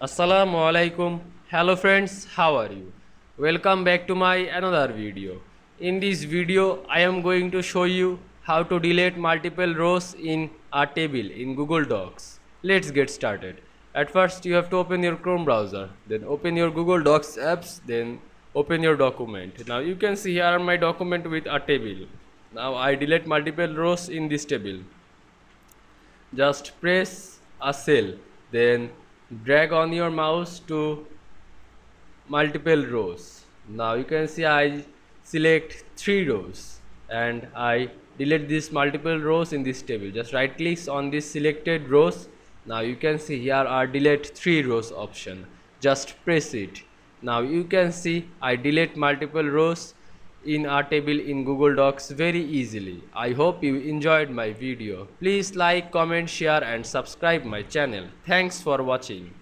Assalamu Walaikum. Hello friends, how are you? Welcome back to my another video. In this video, I am going to show you how to delete multiple rows in a table in Google Docs. Let's get started. At first, you have to open your Chrome browser, then open your Google Docs apps, then open your document. Now you can see here are my document with a table. Now I delete multiple rows in this table. Just press a cell, then drag on your mouse to multiple rows. Now you can see I select 3 rows and I delete these multiple rows in this table. Just right click on this selected rows. Now you can see here are delete 3 rows option. Just press it. Now you can see I delete multiple rows in our table in Google Docs very easily. I hope you enjoyed my video. Please like, comment, share and subscribe my channel. Thanks for watching.